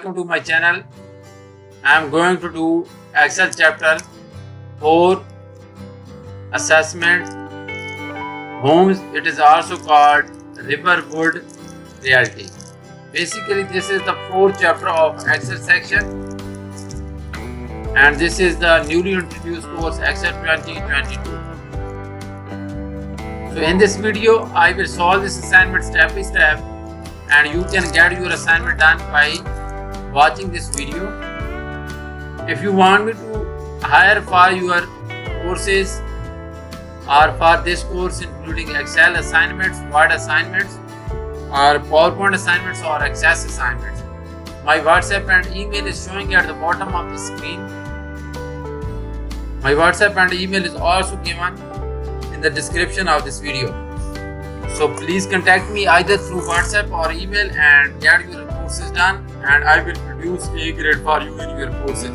welcome to my channel. I am going to do Excel chapter 4 assessment homes. It is also called Riverwood Realty. Basically this is the 4th chapter of Excel section and this is the newly introduced course Exp22. So in this video I will solve this assignment step by step and you can get your assignment done by watching this video. If you want me to hire for your courses or for this course including Excel assignments, Word assignments or PowerPoint assignments or Access assignments, my WhatsApp and email is showing at the bottom of the screen. My WhatsApp and email is also given in the description of this video. So please contact me either through WhatsApp or email and get your courses done and I will produce A grade for you in your courses.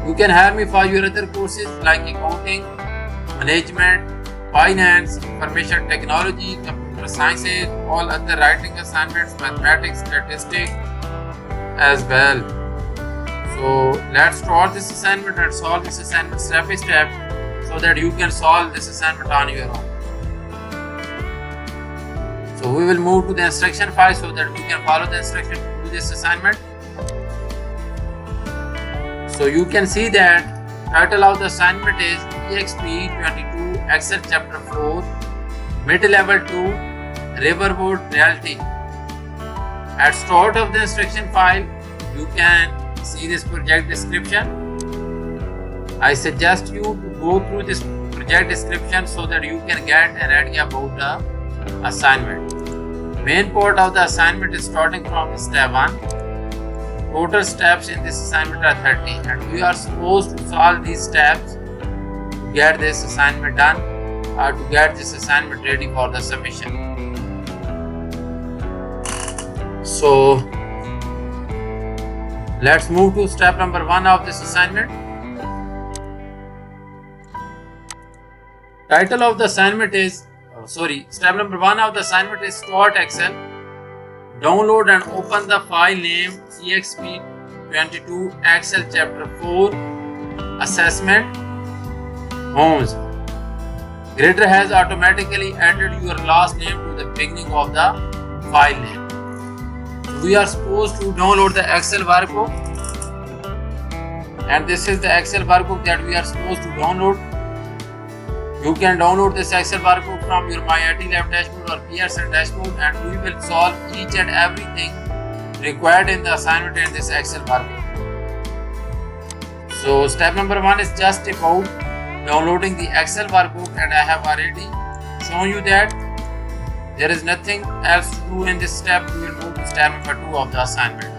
You can hire me for your other courses like accounting, management, finance, information technology, computer sciences, all other writing assignments, mathematics, statistics as well. So let's start this assignment and solve this assignment step by step so that you can solve this assignment on your own. So we will move to the instruction file so that we can follow the instruction to do this assignment. So you can see that title of the assignment is Exp22 Excel chapter 4 mid-level 2 Riverwood Realty. At start of the instruction file you can see this project description. I suggest you to go through this project description so that you can get an idea about the assignment. Main part of the assignment is starting from step 1. Total steps in this assignment are 30 and we are supposed to solve these steps to get this assignment done or to get this assignment ready for the submission. So let's move to step number 1 of this assignment. Title of the assignment is step number 1 of the assignment is Start Excel. Download and open the file name Exp22 Excel chapter 4 assessment homes. Grader has automatically added your last name to the beginning of the file name. So we are supposed to download the Excel workbook and this is the Excel workbook that we are supposed to download. You can download this Excel workbook from your My IT Lab dashboard or Pearson dashboard and we will solve each and everything required in the assignment in this Excel workbook. So step number 1 is just about downloading the Excel workbook and I have already shown you that. There is nothing else to do in this step. We will move to step number 2 of the assignment.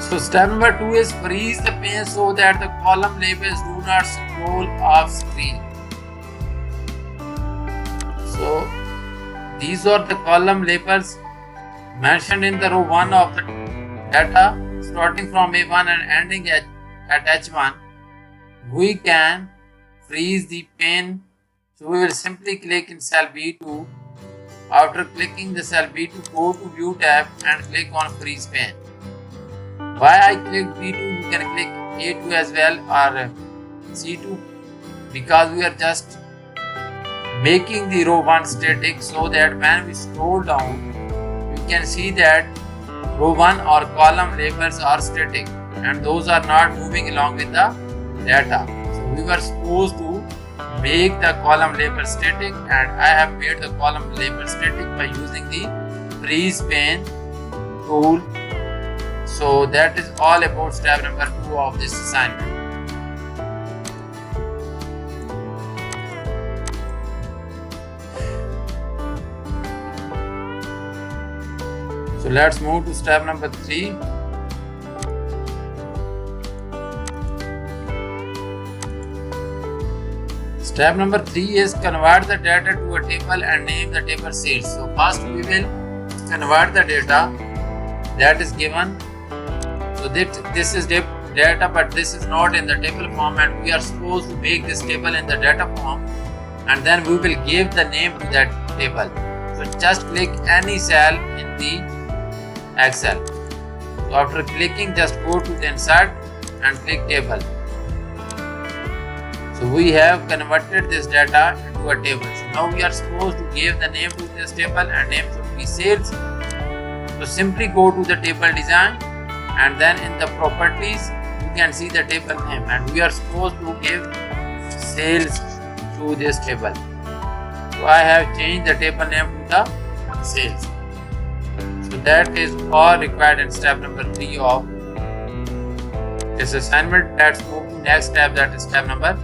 So step number 2 is freeze the pane so that the column labels do not scroll off screen. So these are the column labels mentioned in the row 1 of the data starting from A1 and ending at H1. We can freeze the pane. So we will simply click in cell B2. After clicking the cell B2, go to View tab and click on Freeze Pane. Why I click B2, you can click A2 as well or C2 because we are just making the row 1 static so that when we scroll down we can see that row 1 or column labels are static and those are not moving along with the data. So we were supposed to make the column label static and I have made the column label static by using the freeze pane tool. So that is all about step number 2 of this assignment. So let's move to step number 3. Step number 3 is convert the data to a table and name the table sheets. So first we will convert the data that is given. So this is data but this is not in the table form and we are supposed to make this table in the data form and then we will give the name to that table. So just click any cell in the Excel. So after clicking, just go to the insert and click table. So we have converted this data into a table. So now we are supposed to give the name to this table, and name should be sales. So simply go to the table design, and then in the properties you can see the table name, and we are supposed to give sales to this table. So I have changed the table name to the sales. So that is all required in step number 3 of this assignment. Let's move to next step, that is step number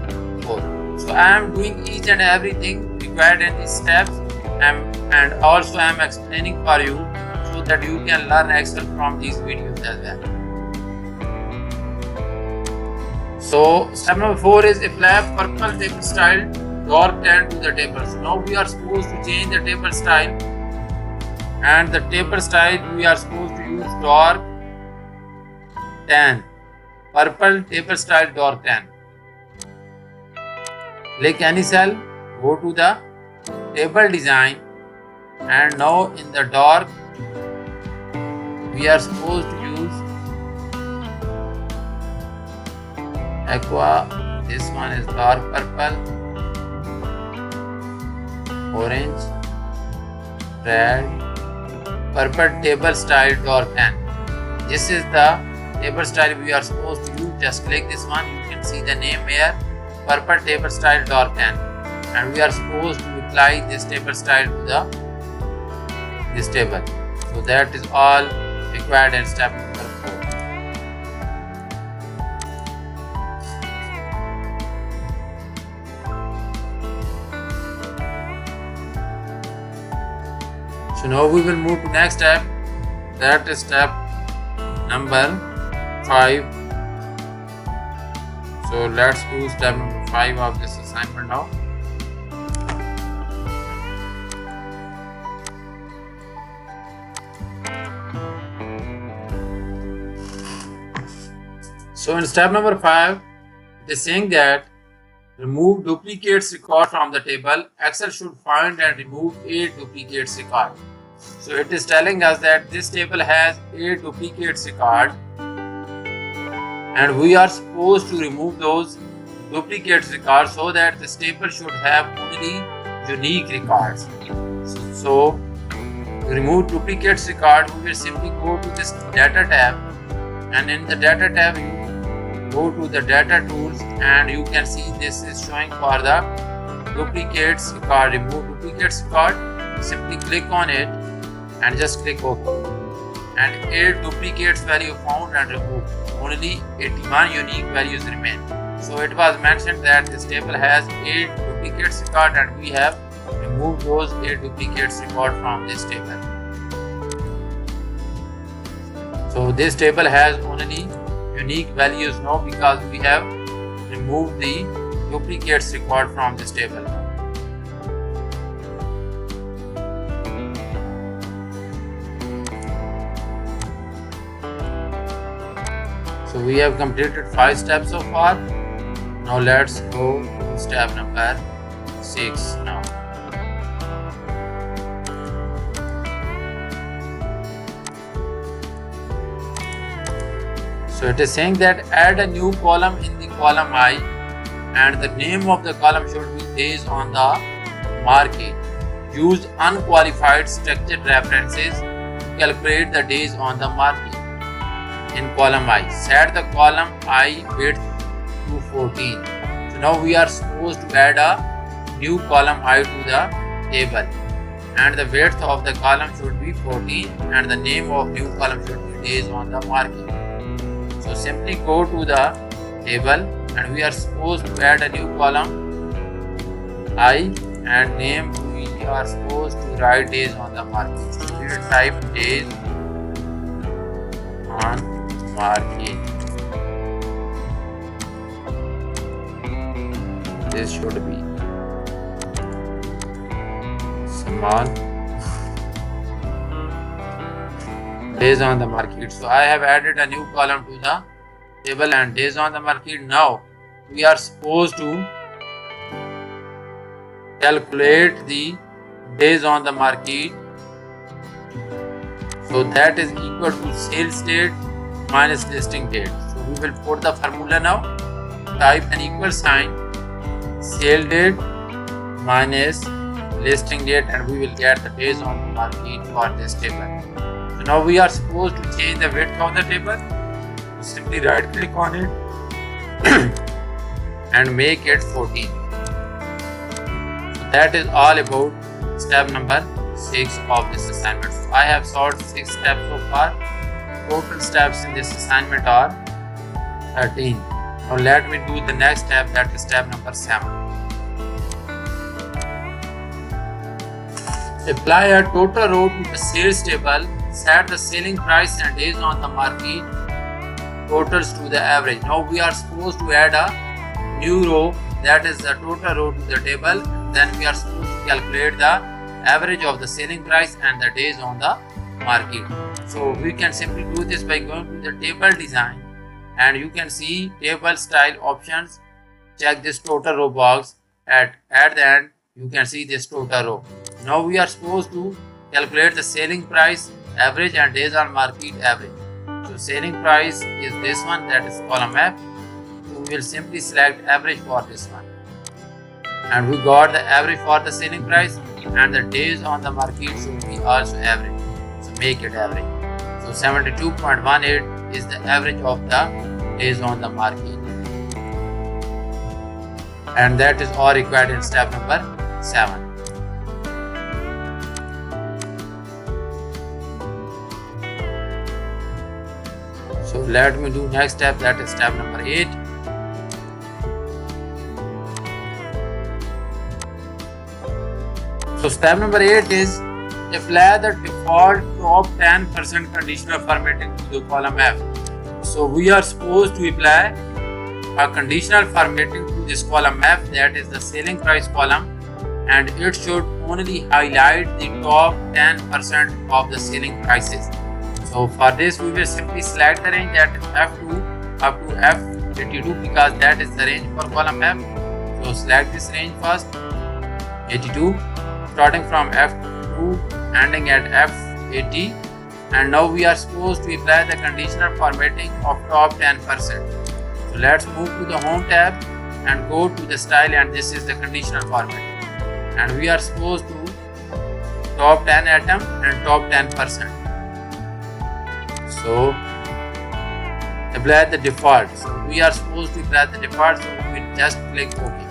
4. So I am doing each and everything required in these steps, and also I am explaining for you so that you can learn Excel from these videos as well. So step number 4 is apply purple table style dark tan to the table. So now we are supposed to change the table style, and the table style we are supposed to use dark tan, purple table style dark tan. Click any cell, go to the table design, and now in the dark we are supposed to use aqua. This one is dark purple, orange, red, purple table style dark tan. This is the table style we are supposed to use. Just click this one, you can see the name here, purple table style dark tan, and we are supposed to apply this table style to this table. So that is all required in step number 4. So now we will move to next step, that is step number 5. So let's do step number 5 of this assignment now. So in step number 5, it is saying that remove duplicates record from the table. Excel should find and remove 8 duplicates record. So it is telling us that this table has 8 duplicates record, and we are supposed to remove those duplicates records so that this table should have only unique records. So to remove duplicates record, we will simply go to this data tab, and in the data tab you go to the data tools, and you can see this is showing for the duplicates record, remove duplicates record. Simply click on it and just click OK, and 8 duplicates value found and removed, only 81 unique values remain. So it was mentioned that this table has 8 duplicates record, and we have removed those 8 duplicates record from this table. So this table has only unique values now because we have removed the duplicates record from this table. So we have completed 5 steps so far. Now let's go to step number 6 now. So it is saying that add a new column in the column I, and the name of the column should be days on the market. Use unqualified structured references to calculate the days on the market. In column I, set the column I width to 14. So now we are supposed to add a new column I to the table, and the width of the column should be 14, and the name of new column should be days on the market. So simply go to the table, and we are supposed to add a new column I, and name we are supposed to write days on the market. So we will type days on market. This should be small, days on the market. So I have added a new column to the table and days on the market. Now we are supposed to calculate the days on the market. So that is equal to sales date minus listing date. So we will put the formula now. Type an equal sign, sale date minus listing date, and we will get the days on the market for this table. So now we are supposed to change the width of the table. So simply right click on it and make it 14. So that is all about step number 6 of this assignment. So I have solved 6 steps so far. Total steps in this assignment are 13. Now let me do the next step, that is step number 7. Apply a total row to the sales table. Set the selling price and days on the market totals to the average. Now we are supposed to add a new row, that is the total row to the table. Then we are supposed to calculate the average of the selling price and the days on the market. So we can simply do this by going to the table design, and you can see table style options. Check this total row box. At the end you can see this total row. Now we are supposed to calculate the selling price, average, and days on market average. So selling price is this one, that is column F. So we will simply select average for this one, and we got the average for the selling price, and the days on the market should be also average. So make it average. So 72.18 is the average of the days on the market, and that is all required in step number 7. So let me do next step, that is step number 8. So step number 8 is apply the default top 10% conditional formatting to the column F. So we are supposed to apply a conditional formatting to this column F, that is the selling price column, and it should only highlight the top 10% of the selling prices. So for this we will simply select the range that is F2 up to F82, because that is the range for column F. So select this range first, 82, starting from F2 ending at F80, and now we are supposed to apply the conditional formatting of top 10%. So let's move to the home tab and go to the style, and this is the conditional formatting, and we are supposed to top 10 atom and top 10%. So apply the default. So we are supposed to apply the default, so we just click OK.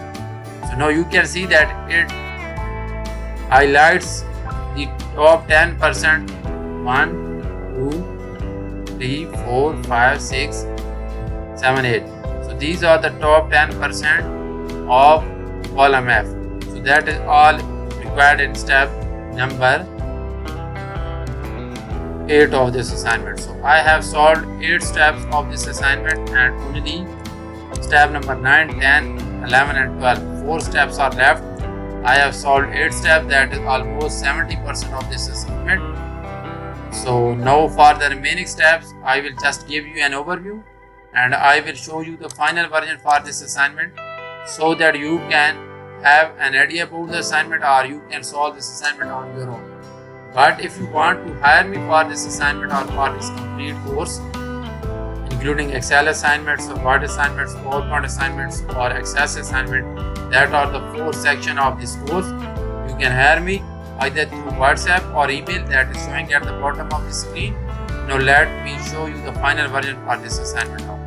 So now you can see that it highlights the top 10%, 1, 2, 3, 4, 5, 6, 7, 8. So these are the top 10% of column F. So that is all required in step number 8 of this assignment. So I have solved 8 steps of this assignment, and only step number 9, 10, 11 and 12. 4 steps are left. I have solved 8 steps, that is almost 70% of this assignment. So now for the remaining steps I will just give you an overview, and I will show you the final version for this assignment, so that you can have an idea about the assignment, or you can solve this assignment on your own. But if you want to hire me for this assignment or for this complete course, including Excel assignments, Word assignments, PowerPoint assignments, or Access assignment, that are the 4 sections of this course, you can hire me either through WhatsApp or email, that is showing at the bottom of the screen. Now let me show you the final version for this assignment now.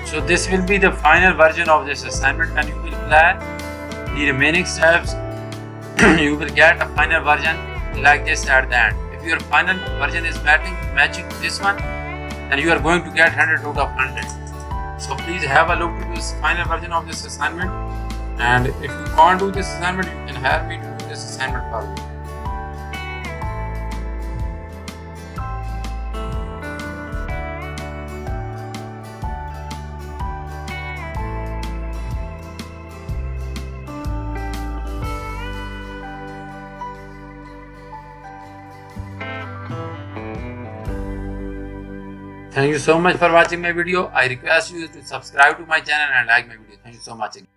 So this will be the final version of this assignment. When you will apply the remaining steps, you will get a final version like this at the end. If your final version is matching to this one, then you are going to get 100 out of 100. So please have a look to this final version of this assignment, and if you can't do this assignment, you can hire me to do this assignment for you. Thank you so much for watching my video. I request you to subscribe to my channel and like my video. Thank you so much again.